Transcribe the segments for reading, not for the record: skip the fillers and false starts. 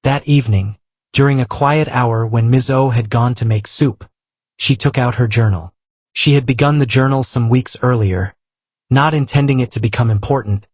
That evening, during a quiet hour when Ms. O had gone to make soup, she took out her journal. She had begun the journal some weeks earlier, not intending it to become important,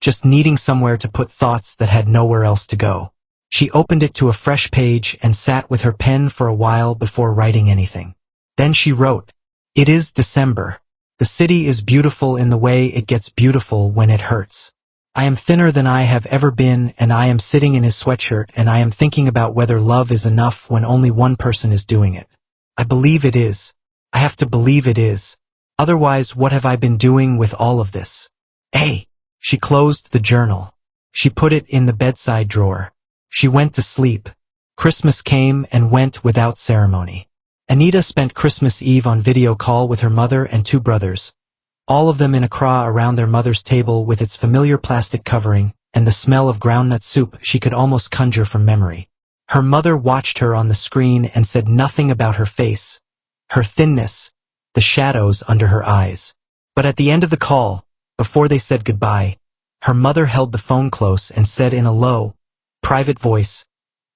just needing somewhere to put thoughts that had nowhere else to go. She opened it to a fresh page and sat with her pen for a while before writing anything. Then she wrote, "It is December. The city is beautiful in the way it gets beautiful when it hurts. I am thinner than I have ever been, and I am sitting in his sweatshirt, and I am thinking about whether love is enough when only one person is doing it. I believe it is. I have to believe it is. Otherwise, what have I been doing with all of this? A." She closed the journal. She put it in the bedside drawer. She went to sleep. Christmas came and went without ceremony. Anita spent Christmas Eve on video call with her mother and two brothers, all of them in Accra around their mother's table with its familiar plastic covering and the smell of groundnut soup she could almost conjure from memory. Her mother watched her on the screen and said nothing about her face, her thinness, the shadows under her eyes. But at the end of the call, before they said goodbye, her mother held the phone close and said in a low, private voice,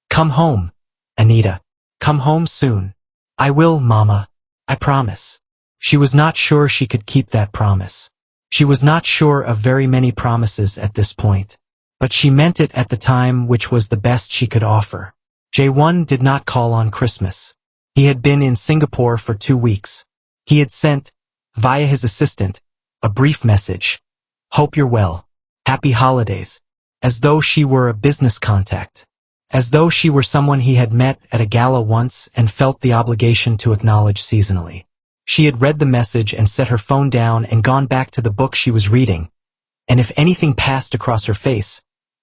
"Come home, Anita. Come home soon." "I will, Mama. I promise." She was not sure she could keep that promise. She was not sure of very many promises at this point. But she meant it at the time, which was the best she could offer. J1 did not call on Christmas. He had been in Singapore for 2 weeks. He had sent, via his assistant, a brief message. "Hope you're well. Happy holidays." As though she were a business contact. As though she were someone he had met at a gala once and felt the obligation to acknowledge seasonally. She had read the message and set her phone down and gone back to the book she was reading. And if anything passed across her face,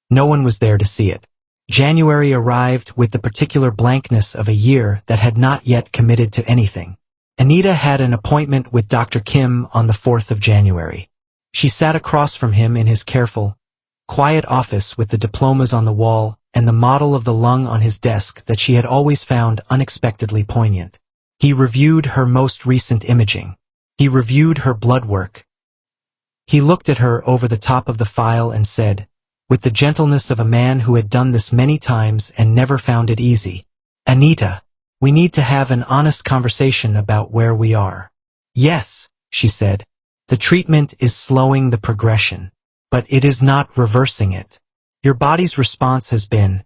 no one was there to see it. January arrived with the particular blankness of a year that had not yet committed to anything. Anita had an appointment with Dr. Kim on the 4th of January. She sat across from him in his careful, quiet office with the diplomas on the wall and the model of the lung on his desk that she had always found unexpectedly poignant. He reviewed her most recent imaging. He reviewed her blood work. He looked at her over the top of the file and said, with the gentleness of a man who had done this many times and never found it easy, "Anita, we need to have an honest conversation about where we are." "Yes," she said, "the treatment is slowing the progression, but it is not reversing it. Your body's response has been,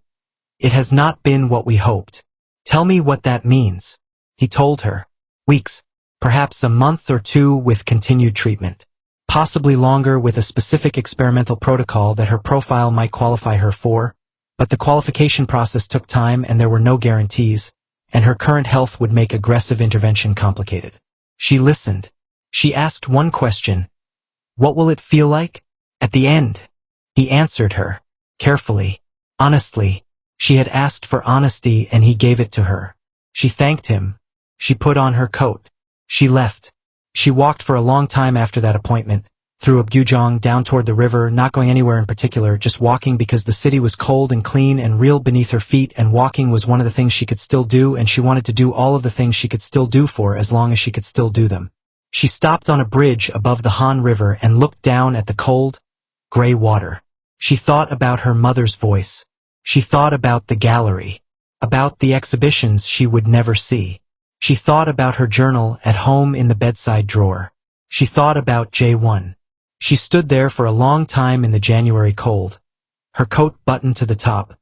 it has not been what we hoped." "Tell me what that means." He told her. "Weeks, perhaps a month or 2 with continued treatment. Possibly longer with a specific experimental protocol that her profile might qualify her for, but the qualification process took time and there were no guarantees, and her current health would make aggressive intervention complicated." She listened. She asked one question. "What will it feel like?" "At the end." He answered her, carefully, honestly. She had asked for honesty and he gave it to her. She thanked him. She put on her coat. She left. She walked for a long time after that appointment, through Abgujong down toward the river, not going anywhere in particular, just walking because the city was cold and clean and real beneath her feet, and walking was one of the things she could still do, and she wanted to do all of the things she could still do for as long as she could still do them. She stopped on a bridge above the Han River and looked down at the cold, gray water. She thought about her mother's voice. She thought about the gallery, about the exhibitions she would never see. She thought about her journal at home in the bedside drawer. She thought about J1. She stood there for a long time in the January cold, her coat buttoned to the top,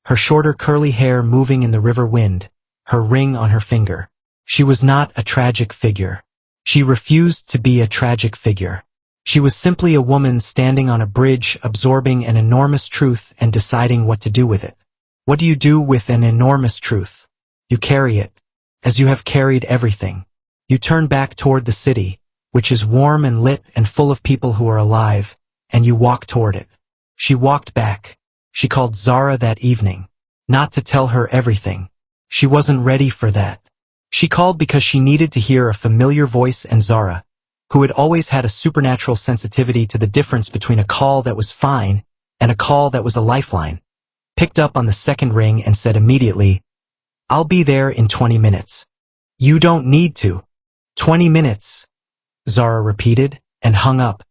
her shorter curly hair moving in the river wind, her ring on her finger. She was not a tragic figure. She refused to be a tragic figure. She was simply a woman standing on a bridge, absorbing an enormous truth and deciding what to do with it. What do you do with an enormous truth? You carry it, as you have carried everything. You turn back toward the city, which is warm and lit and full of people who are alive, and you walk toward it. She walked back. She called Zara that evening, not to tell her everything. She wasn't ready for that. She called because she needed to hear a familiar voice, and Zara, who had always had a supernatural sensitivity to the difference between a call that was fine and a call that was a lifeline, picked up on the second ring and said immediately, "I'll be there in 20 minutes. "You don't need to." 20 minutes, Zara repeated, and hung up.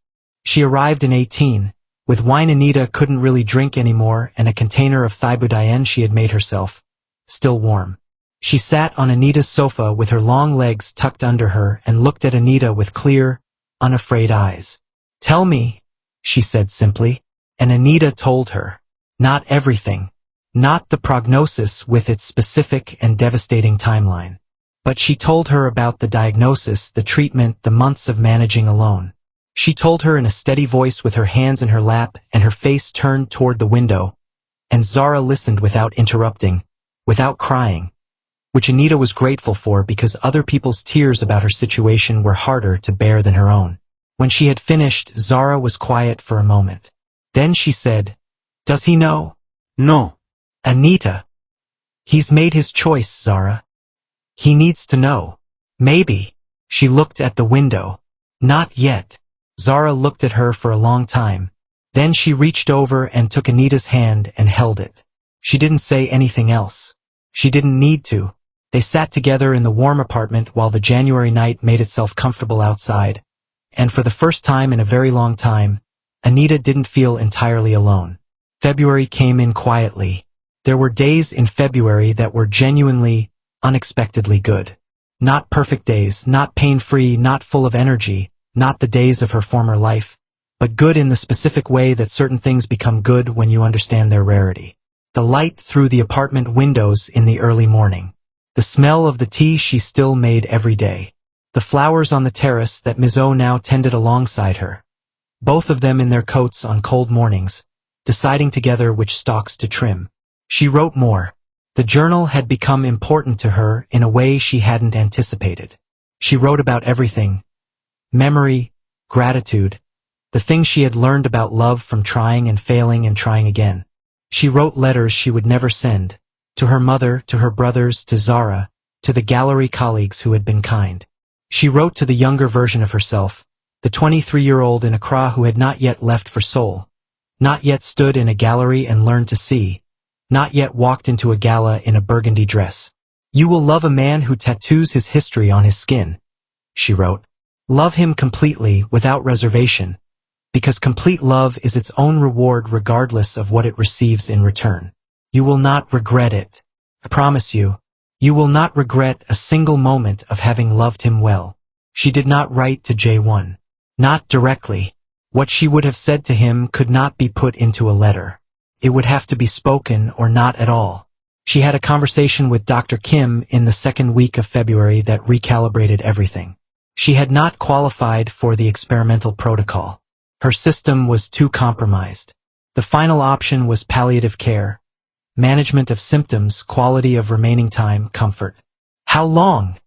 She arrived in 18, With wine Anita couldn't really drink anymore, and a container of thiaboudienne she had made herself, still warm. She sat on Anita's sofa with her long legs tucked under her and looked at Anita with clear, unafraid eyes. "Tell me," she said simply. And Anita told her. Not everything. Not the prognosis with its specific and devastating timeline. But she told her about the diagnosis, the treatment, the months of managing alone. She told her in a steady voice with her hands in her lap and her face turned toward the window, and Zara listened without interrupting, without crying, which Anita was grateful for because other people's tears about her situation were harder to bear than her own. When she had finished, Zara was quiet for a moment. Then she said, "Does he know?" No. "Anita. He's made his choice, Zara. He needs to know. Maybe." She looked at the window. "Not yet." Zara looked at her for a long time. Then she reached over and took Anita's hand and held it. She didn't say anything else. She didn't need to. They sat together in the warm apartment while the January night made itself comfortable outside, and for the first time in a very long time, Anita didn't feel entirely alone. February came in quietly. There were days in February that were genuinely, unexpectedly good. Not perfect days, not pain-free, not full of energy, not the days of her former life, but good in the specific way that certain things become good when you understand their rarity. The light through the apartment windows in the early morning. The smell of the tea she still made every day. The flowers on the terrace that Ms. O now tended alongside her. Both of them in their coats on cold mornings, deciding together which stalks to trim. She wrote more. The journal had become important to her in a way she hadn't anticipated. She wrote about everything. Memory, gratitude, the things she had learned about love from trying and failing and trying again. She wrote letters she would never send, to her mother, to her brothers, to Zara, to the gallery colleagues who had been kind. She wrote to the younger version of herself, the 23-year-old in Accra who had not yet left for Seoul, not yet stood in a gallery and learned to see, not yet walked into a gala in a burgundy dress. "You will love a man who tattoos his history on his skin," she wrote. "Love him completely, without reservation, because complete love is its own reward regardless of what it receives in return. You will not regret it. I promise you. You will not regret a single moment of having loved him well." She did not write to J1. Not directly. What she would have said to him could not be put into a letter. It would have to be spoken or not at all. She had a conversation with Dr. Kim in the second week of February that recalibrated everything. She had not qualified for the experimental protocol. Her system was too compromised. The final option was palliative care, management of symptoms, quality of remaining time, comfort. "How long?"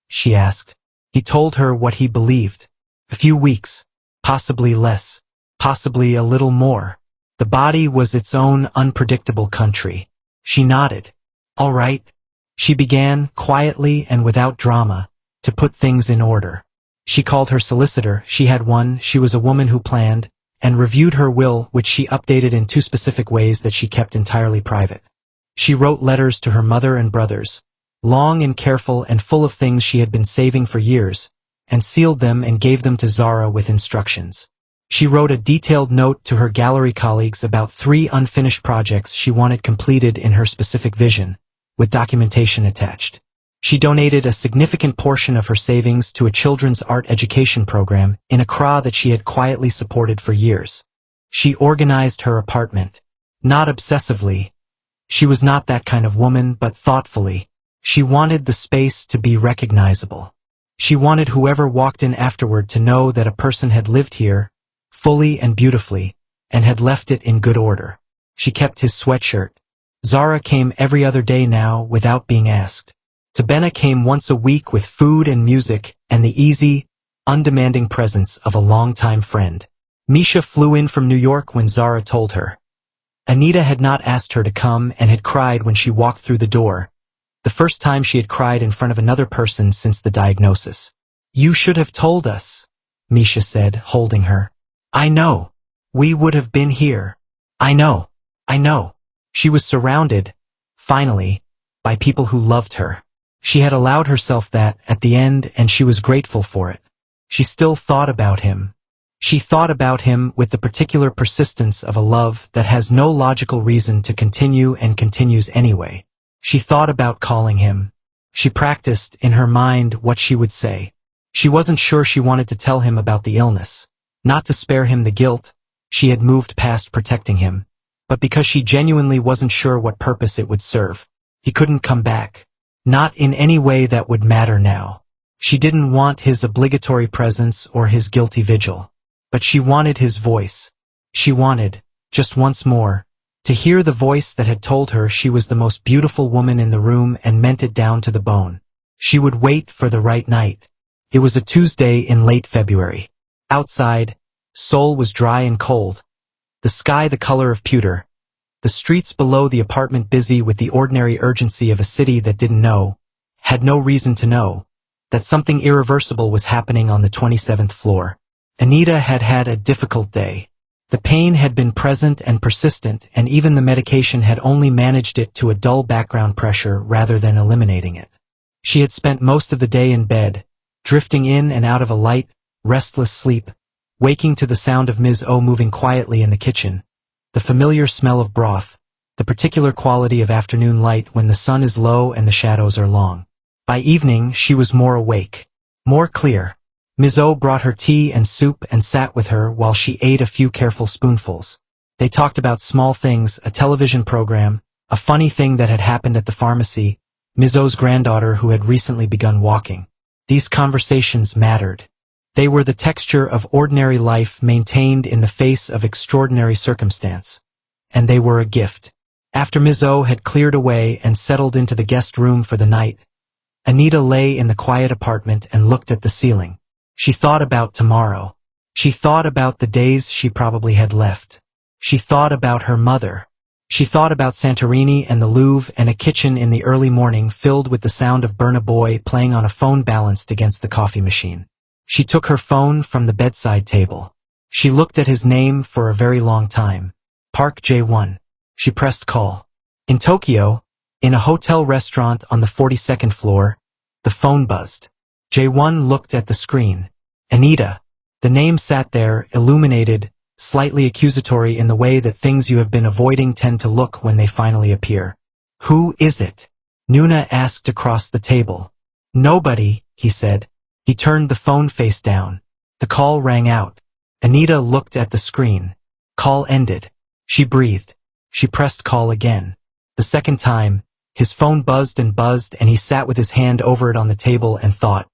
she asked. He told her what he believed. A few weeks, possibly less, possibly a little more. The body was its own unpredictable country. She nodded. "All right." She began, quietly and without drama, to put things in order. She called her solicitor, she had one, she was a woman who planned, and reviewed her will, which she updated in 2 specific ways that she kept entirely private. She wrote letters to her mother and brothers, long and careful and full of things she had been saving for years, and sealed them and gave them to Zara with instructions. She wrote a detailed note to her gallery colleagues about 3 unfinished projects she wanted completed in her specific vision, with documentation attached. She donated a significant portion of her savings to a children's art education program in Accra that she had quietly supported for years. She organized her apartment. Not obsessively. She was not that kind of woman, but thoughtfully. She wanted the space to be recognizable. She wanted whoever walked in afterward to know that a person had lived here, fully and beautifully, and had left it in good order. She kept his sweatshirt. Zara came every other day now without being asked. Tabena came once a week with food and music and the easy, undemanding presence of a longtime friend. Misha flew in from New York when Zara told her. Anita had not asked her to come and had cried when she walked through the door, the first time she had cried in front of another person since the diagnosis. "You should have told us," Misha said, holding her. "I know. We would have been here. I know. I know." She was surrounded, finally, by people who loved her. She had allowed herself that at the end, and she was grateful for it. She still thought about him. She thought about him with the particular persistence of a love that has no logical reason to continue and continues anyway. She thought about calling him. She practiced in her mind what she would say. She wasn't sure she wanted to tell him about the illness. Not to spare him the guilt, she had moved past protecting him, but because she genuinely wasn't sure what purpose it would serve. He couldn't come back. Not in any way that would matter now. She didn't want his obligatory presence or his guilty vigil. But she wanted his voice. She wanted, just once more, to hear the voice that had told her she was the most beautiful woman in the room and meant it down to the bone. She would wait for the right night. It was a Tuesday in late February. Outside, Seoul was dry and cold. The sky the color of pewter. The streets below the apartment busy with the ordinary urgency of a city that didn't know, had no reason to know, that something irreversible was happening on the 27th floor. Anita had had a difficult day. The pain had been present and persistent, and even the medication had only managed it to a dull background pressure rather than eliminating it. She had spent most of the day in bed, drifting in and out of a light, restless sleep, waking to the sound of Ms. O moving quietly in the kitchen, the familiar smell of broth, the particular quality of afternoon light when the sun is low and the shadows are long. By evening, she was more awake, more clear. Ms. O brought her tea and soup and sat with her while she ate a few careful spoonfuls. They talked about small things, a television program, a funny thing that had happened at the pharmacy, Ms. O's granddaughter who had recently begun walking. These conversations mattered. They were the texture of ordinary life maintained in the face of extraordinary circumstance. And they were a gift. After Ms. O had cleared away and settled into the guest room for the night, Anita lay in the quiet apartment and looked at the ceiling. She thought about tomorrow. She thought about the days she probably had left. She thought about her mother. She thought about Santorini and the Louvre and a kitchen in the early morning filled with the sound of Burna Boy playing on a phone balanced against the coffee machine. She took her phone from the bedside table. She looked at his name for a very long time. Park J1. She pressed call. In Tokyo, in a hotel restaurant on the 42nd floor, the phone buzzed. J1 looked at the screen. Anita. The name sat there, illuminated, slightly accusatory in the way that things you have been avoiding tend to look when they finally appear. Who is it? Nuna asked across the table. Nobody, he said. He turned the phone face down. The call rang out. Anita looked at the screen. Call ended. She breathed. She pressed call again. The second time, his phone buzzed and he sat with his hand over it on the table and thought,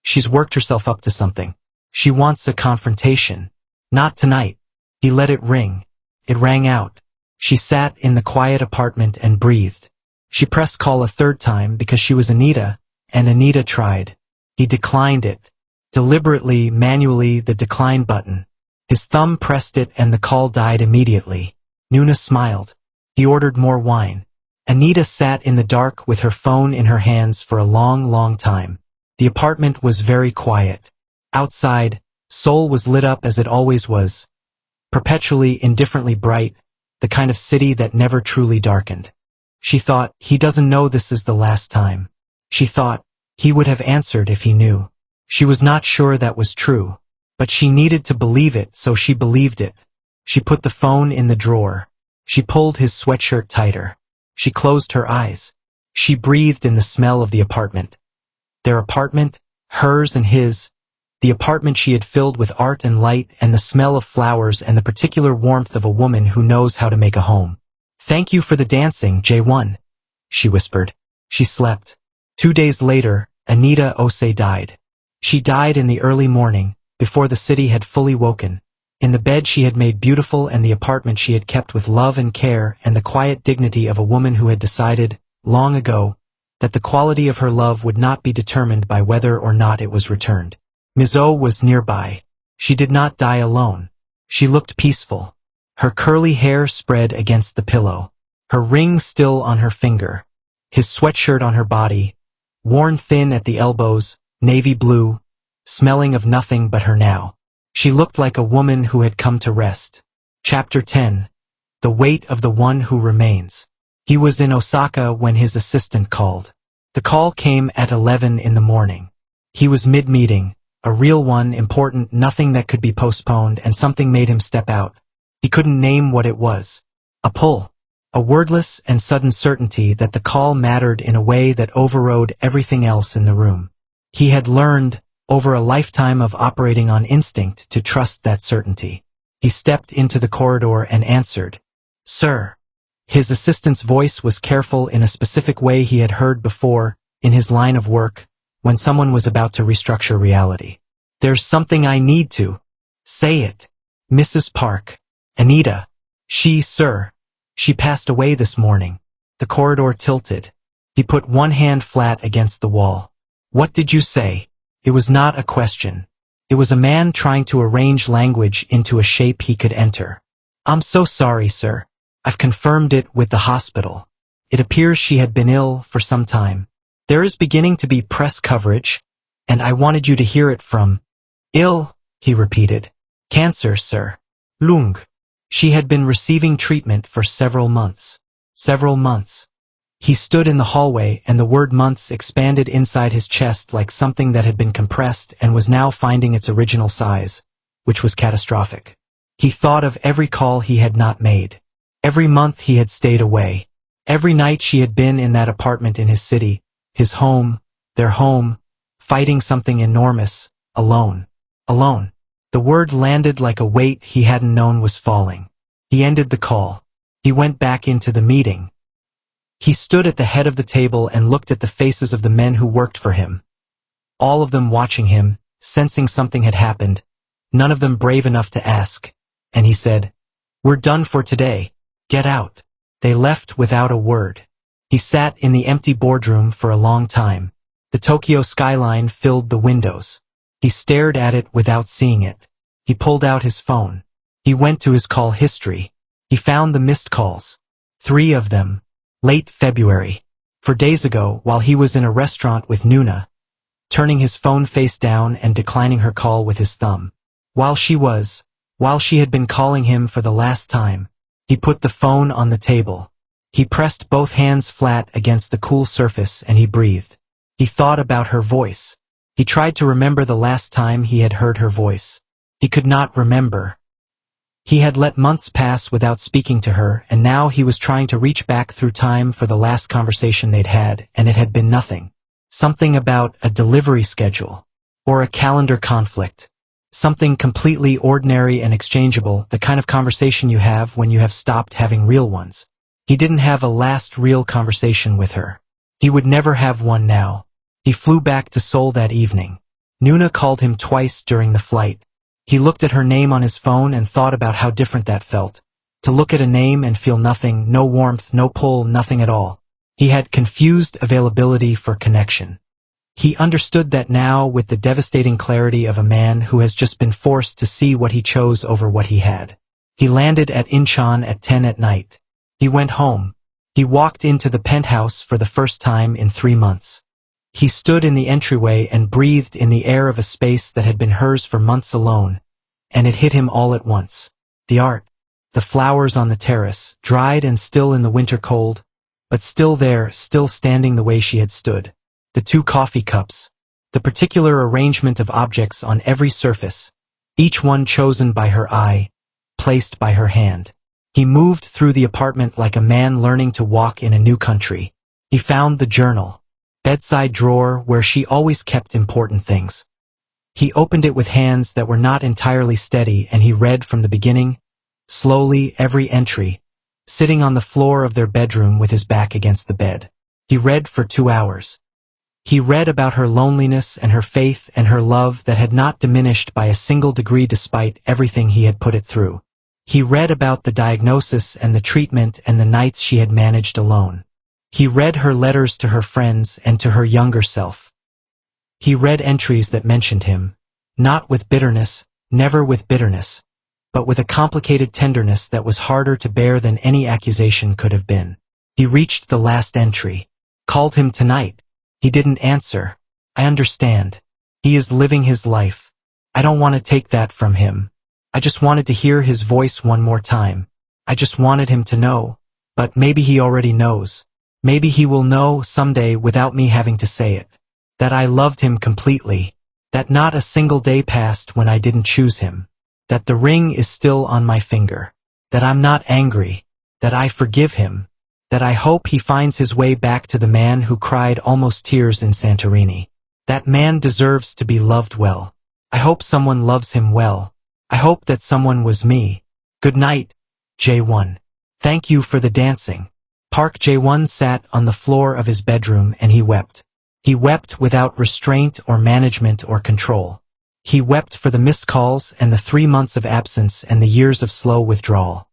she's worked herself up to something. She wants a confrontation. Not tonight. He let it ring. It rang out. She sat in the quiet apartment and breathed. She pressed call a third time because she was Anita, and Anita tried. He declined it. Deliberately, manually, the decline button. His thumb pressed it and the call died immediately. Nuna smiled. He ordered more wine. Anita sat in the dark with her phone in her hands for a long, long time. The apartment was very quiet. Outside, Seoul was lit up as it always was. Perpetually, indifferently bright, the kind of city that never truly darkened. She thought, he doesn't know this is the last time. She thought, he would have answered if he knew. She was not sure that was true, but she needed to believe it, so she believed it. She put the phone in the drawer. She pulled his sweatshirt tighter. She closed her eyes. She breathed in the smell of the apartment. Their apartment, hers and his, the apartment she had filled with art and light and the smell of flowers and the particular warmth of a woman who knows how to make a home. Thank you for the dancing, J1, she whispered. She slept. 2 days later, Anita Ose died. She died in the early morning, before the city had fully woken. In the bed she had made beautiful and the apartment she had kept with love and care and the quiet dignity of a woman who had decided, long ago, that the quality of her love would not be determined by whether or not it was returned. Ms. O was nearby. She did not die alone. She looked peaceful. Her curly hair spread against the pillow. Her ring still on her finger. His sweatshirt on her body, worn thin at the elbows, navy blue, smelling of nothing but her now. She looked like a woman who had come to rest. Chapter 10. The Weight of the One Who Remains. He was in Osaka when his assistant called. The call came at 11 in the morning. He was mid-meeting, A real one, important, nothing that could be postponed, and something made him step out. He couldn't name what it was. A pull. A wordless and sudden certainty that the call mattered in a way that overrode everything else in the room. He had learned, over a lifetime of operating on instinct, to trust that certainty. He stepped into the corridor and answered, "Sir." His assistant's voice was careful in a specific way he had heard before, in his line of work, when someone was about to restructure reality. "There's something I need to." "Say it." "Mrs. Park. Anita. Sir. She passed away this morning." The corridor tilted. He put one hand flat against the wall. "What did you say?" It was not a question. It was a man trying to arrange language into a shape he could enter. "I'm so sorry, sir. I've confirmed it with the hospital. It appears she had been ill for some time. There is beginning to be press coverage, and I wanted you to hear it from—" "Ill," he repeated. "Cancer, sir. Lung." She had been receiving treatment for several months. Several months. He stood in the hallway, and the word months expanded inside his chest like something that had been compressed and was now finding its original size, which was catastrophic. He thought of every call he had not made. Every month he had stayed away. Every night she had been in that apartment in his city, his home, their home, fighting something enormous, alone. Alone. The word landed like a weight he hadn't known was falling. He ended the call. He went back into the meeting. He stood at the head of the table and looked at the faces of the men who worked for him. All of them watching him, sensing something had happened, none of them brave enough to ask. And he said, "We're done for today. Get out." They left without a word. He sat in the empty boardroom for a long time. The Tokyo skyline filled the windows. He stared at it without seeing it. He pulled out his phone. He went to his call history. He found the missed calls. 3 of them. Late February. 4 days ago, while he was in a restaurant with Nuna, turning his phone face down and declining her call with his thumb. While she had been calling him for the last time, he put the phone on the table. He pressed both hands flat against the cool surface and he breathed. He thought about her voice. He tried to remember the last time he had heard her voice. He could not remember. He had let months pass without speaking to her, and now he was trying to reach back through time for the last conversation they'd had, and it had been nothing. Something about a delivery schedule. Or a calendar conflict. Something completely ordinary and exchangeable, the kind of conversation you have when you have stopped having real ones. He didn't have a last real conversation with her. He would never have one now. He flew back to Seoul that evening. Nuna called him twice during the flight. He looked at her name on his phone and thought about how different that felt. To look at a name and feel nothing, no warmth, no pull, nothing at all. He had confused availability for connection. He understood that now with the devastating clarity of a man who has just been forced to see what he chose over what he had. He landed at Incheon at 10 at night. He went home. He walked into the penthouse for the first time in 3 months. He stood in the entryway and breathed in the air of a space that had been hers for months alone, and it hit him all at once. The art, the flowers on the terrace, dried and still in the winter cold, but still there, still standing the way she had stood. The 2 coffee cups, the particular arrangement of objects on every surface, each one chosen by her eye, placed by her hand. He moved through the apartment like a man learning to walk in a new country. He found the journal. Bedside drawer where she always kept important things. He opened it with hands that were not entirely steady and he read from the beginning, slowly every entry, sitting on the floor of their bedroom with his back against the bed. He read for 2 hours. He read about her loneliness and her faith and her love that had not diminished by a single degree despite everything he had put it through. He read about the diagnosis and the treatment and the nights she had managed alone. He read her letters to her friends and to her younger self. He read entries that mentioned him, not with bitterness, never with bitterness, but with a complicated tenderness that was harder to bear than any accusation could have been. He reached the last entry. Called him tonight. He didn't answer. I understand. He is living his life. I don't want to take that from him. I just wanted to hear his voice one more time. I just wanted him to know, but maybe he already knows. Maybe he will know someday without me having to say it. That I loved him completely. that not a single day passed when I didn't choose him, that the ring is still on my finger, that I'm not angry, that I forgive him, that I hope he finds his way back to the man who cried almost tears in Santorini. That man deserves to be loved well. I hope someone loves him well. I hope that someone was me. Good night, J1. Thank you for the dancing. Park J1 sat on the floor of his bedroom and he wept. He wept without restraint or management or control. He wept for the missed calls and the 3 months of absence and the years of slow withdrawal.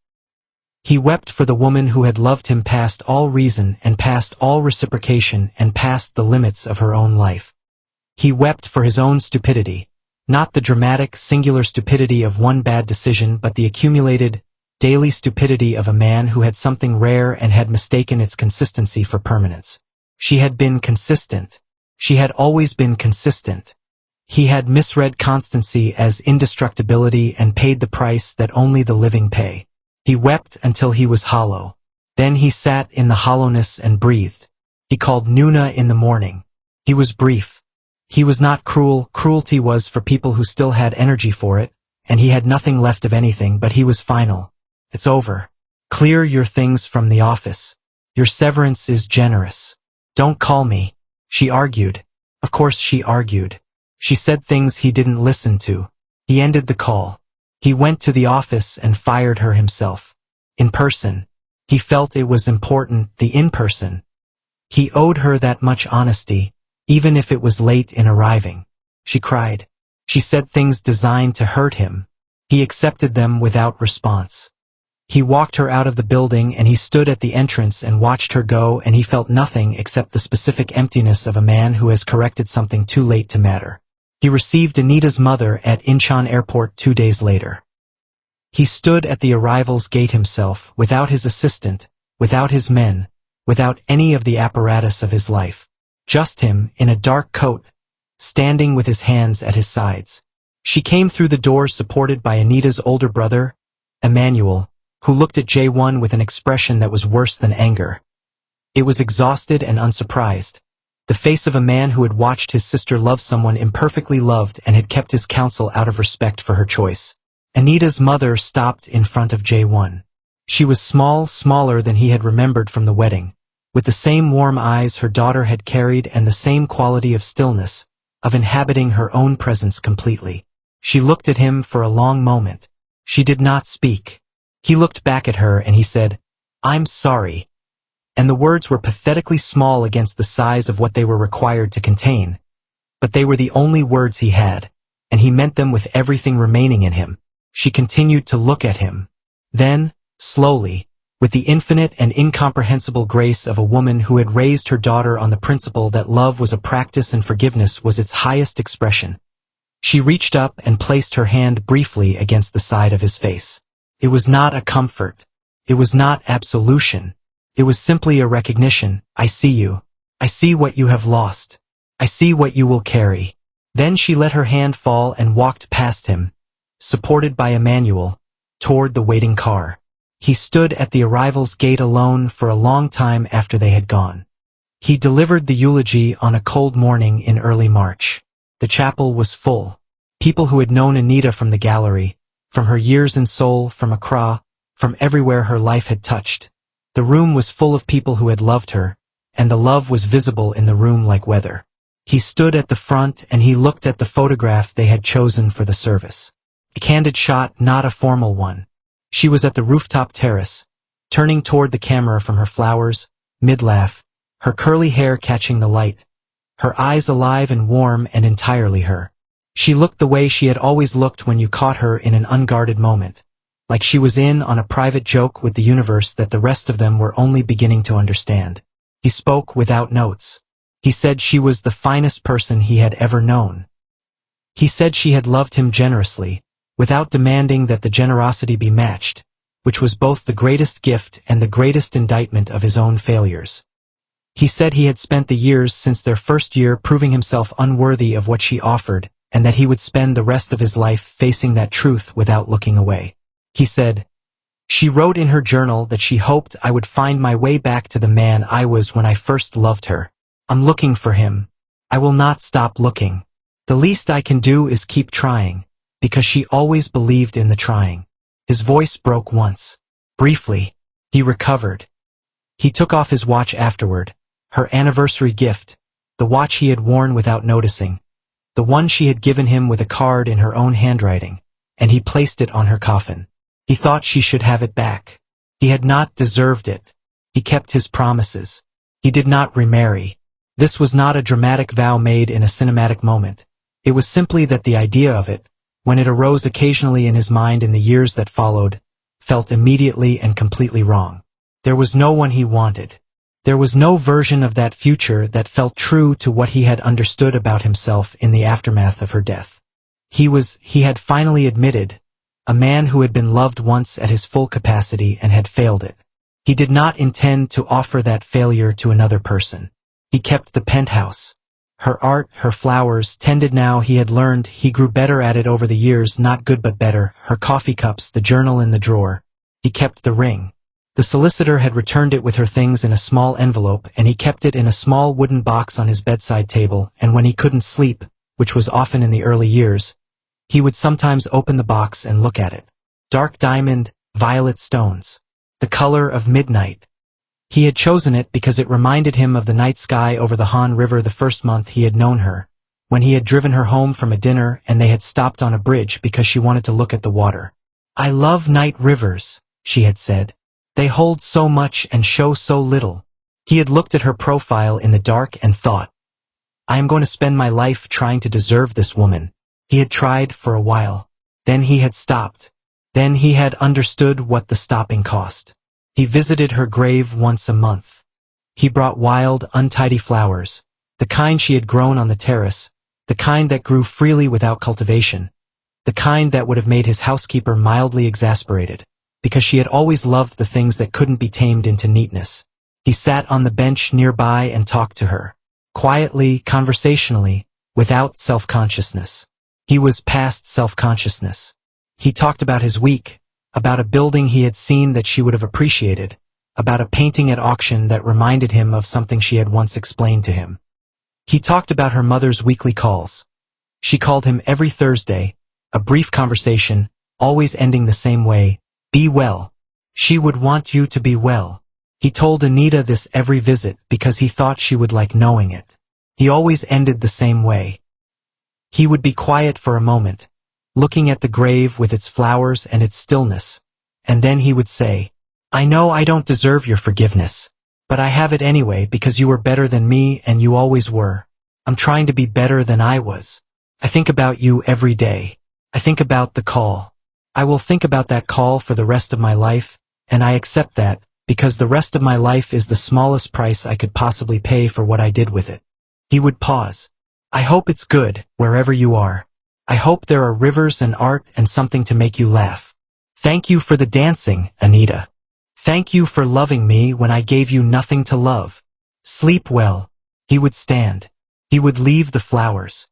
He wept for the woman who had loved him past all reason and past all reciprocation and past the limits of her own life. He wept for his own stupidity, not the dramatic, singular stupidity of one bad decision but the accumulated, daily stupidity of a man who had something rare and had mistaken its consistency for permanence. She had been consistent. She had always been consistent. He had misread constancy as indestructibility and paid the price that only the living pay. He wept until he was hollow. Then he sat in the hollowness and breathed. He called Nuna in the morning. He was brief. He was not cruel. Cruelty was for people who still had energy for it, and he had nothing left of anything, but he was final. It's over. Clear your things from the office. Your severance is generous. Don't call me. She argued. Of course she argued. She said things he didn't listen to. He ended the call. He went to the office and fired her himself. In person. He felt it was important, the in-person. He owed her that much honesty, even if it was late in arriving. She cried. She said things designed to hurt him. He accepted them without response. He walked her out of the building and he stood at the entrance and watched her go, and he felt nothing except the specific emptiness of a man who has corrected something too late to matter. He received Anita's mother at Incheon Airport 2 days later. He stood at the arrivals gate himself, without his assistant, without his men, without any of the apparatus of his life. Just him, in a dark coat, standing with his hands at his sides. She came through the door supported by Anita's older brother, Emmanuel, who looked at J1 with an expression that was worse than anger. It was exhausted and unsurprised. The face of a man who had watched his sister love someone imperfectly loved and had kept his counsel out of respect for her choice. Anita's mother stopped in front of J1. She was small, smaller than he had remembered from the wedding, with the same warm eyes her daughter had carried and the same quality of stillness, of inhabiting her own presence completely. She looked at him for a long moment. She did not speak. He looked back at her and he said, "I'm sorry." And the words were pathetically small against the size of what they were required to contain. But they were the only words he had, and he meant them with everything remaining in him. She continued to look at him. Then, slowly, with the infinite and incomprehensible grace of a woman who had raised her daughter on the principle that love was a practice and forgiveness was its highest expression, she reached up and placed her hand briefly against the side of his face. It was not a comfort. It was not absolution. It was simply a recognition. I see you. I see what you have lost. I see what you will carry. Then she let her hand fall and walked past him, supported by Emmanuel, toward the waiting car. He stood at the arrivals gate alone for a long time after they had gone. He delivered the eulogy on a cold morning in early March. The chapel was full. People who had known Anita from the gallery, from her years in Seoul, from Accra, from everywhere her life had touched. The room was full of people who had loved her, and the love was visible in the room like weather. He stood at the front and he looked at the photograph they had chosen for the service. A candid shot, not a formal one. She was at the rooftop terrace, turning toward the camera from her flowers, mid-laugh, her curly hair catching the light, her eyes alive and warm and entirely her. She looked the way she had always looked when you caught her in an unguarded moment, like she was in on a private joke with the universe that the rest of them were only beginning to understand. He spoke without notes. He said she was the finest person he had ever known. He said she had loved him generously, without demanding that the generosity be matched, which was both the greatest gift and the greatest indictment of his own failures. He said he had spent the years since their first year proving himself unworthy of what she offered, and that he would spend the rest of his life facing that truth without looking away. He said, "She wrote in her journal that she hoped I would find my way back to the man I was when I first loved her. I'm looking for him. I will not stop looking." The least I can do is keep trying, because she always believed in the trying. His voice broke once. Briefly. He recovered. He took off his watch afterward, her anniversary gift, the watch he had worn without noticing, the one she had given him with a card in her own handwriting, and he placed it on her coffin. He thought she should have it back. He had not deserved it. He kept his promises. He did not remarry. This was not a dramatic vow made in a cinematic moment. It was simply that the idea of it, when it arose occasionally in his mind in the years that followed, felt immediately and completely wrong. There was no one he wanted. There was no version of that future that felt true to what he had understood about himself in the aftermath of her death. He had finally admitted, a man who had been loved once at his full capacity and had failed it. He did not intend to offer that failure to another person. He kept the penthouse. Her art, her flowers, tended now he had learned, he grew better at it over the years, not good but better, her coffee cups, the journal in the drawer. He kept the ring. The solicitor had returned it with her things in a small envelope, and he kept it in a small wooden box on his bedside table, and when he couldn't sleep, which was often in the early years, he would sometimes open the box and look at it. Dark diamond, violet stones. The color of midnight. He had chosen it because it reminded him of the night sky over the Han River the first month he had known her, when he had driven her home from a dinner and they had stopped on a bridge because she wanted to look at the water. "I love night rivers," she had said. "They hold so much and show so little." He had looked at her profile in the dark and thought, "I am going to spend my life trying to deserve this woman." He had tried for a while. Then he had stopped. Then he had understood what the stopping cost. He visited her grave once a month. He brought wild, untidy flowers, the kind she had grown on the terrace, the kind that grew freely without cultivation, the kind that would have made his housekeeper mildly exasperated, because she had always loved the things that couldn't be tamed into neatness. He sat on the bench nearby and talked to her, quietly, conversationally, without self-consciousness. He was past self-consciousness. He talked about his week, about a building he had seen that she would have appreciated, about a painting at auction that reminded him of something she had once explained to him. He talked about her mother's weekly calls. She called him every Thursday, a brief conversation, always ending the same way, "Be well." She would want you to be well. He told Anita this every visit because he thought she would like knowing it. He always ended the same way. He would be quiet for a moment, looking at the grave with its flowers and its stillness, and then he would say, "I know I don't deserve your forgiveness, but I have it anyway because you were better than me and you always were. I'm trying to be better than I was. I think about you every day. I think about the call. I will think about that call for the rest of my life, and I accept that, because the rest of my life is the smallest price I could possibly pay for what I did with it." He would pause. "I hope it's good, wherever you are. I hope there are rivers and art and something to make you laugh. Thank you for the dancing, Anita. Thank you for loving me when I gave you nothing to love. Sleep well." He would stand. He would leave the flowers.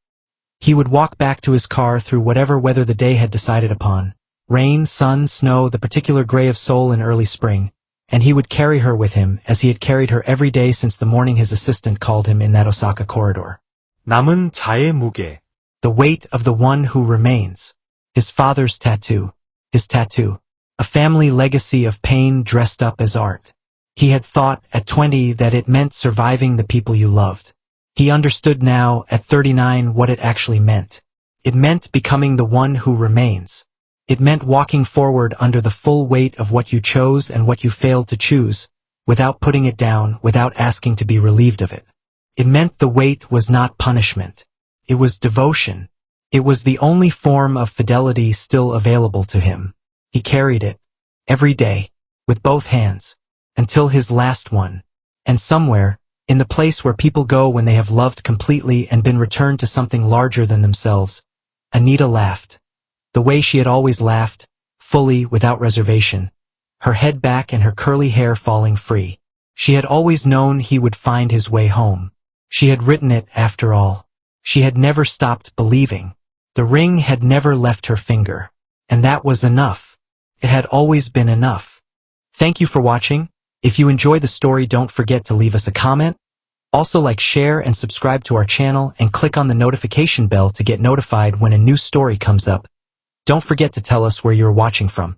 He would walk back to his car through whatever weather the day had decided upon. Rain, sun, snow, the particular gray of soul in early spring, and he would carry her with him as he had carried her every day since the morning his assistant called him in that Osaka corridor. 남은 자의 무게. The weight of the one who remains. His father's tattoo. His tattoo. A family legacy of pain dressed up as art. He had thought, at 20, that it meant surviving the people you loved. He understood now, at 39, what it actually meant. It meant becoming the one who remains. It meant walking forward under the full weight of what you chose and what you failed to choose, without putting it down, without asking to be relieved of it. It meant the weight was not punishment. It was devotion. It was the only form of fidelity still available to him. He carried it, every day, with both hands, until his last one. And somewhere, in the place where people go when they have loved completely and been returned to something larger than themselves, Anita laughed. The way she had always laughed, fully, without reservation, her head back and her curly hair falling free. She had always known he would find his way home. She had written it, after all. She had never stopped believing. The ring had never left her finger. And that was enough. It had always been enough. Thank you for watching. If you enjoy the story, don't forget to leave us a comment, Also like, share, and subscribe to our channel and click on the notification bell to get notified when a new story comes up. Don't forget to tell us where you're watching from.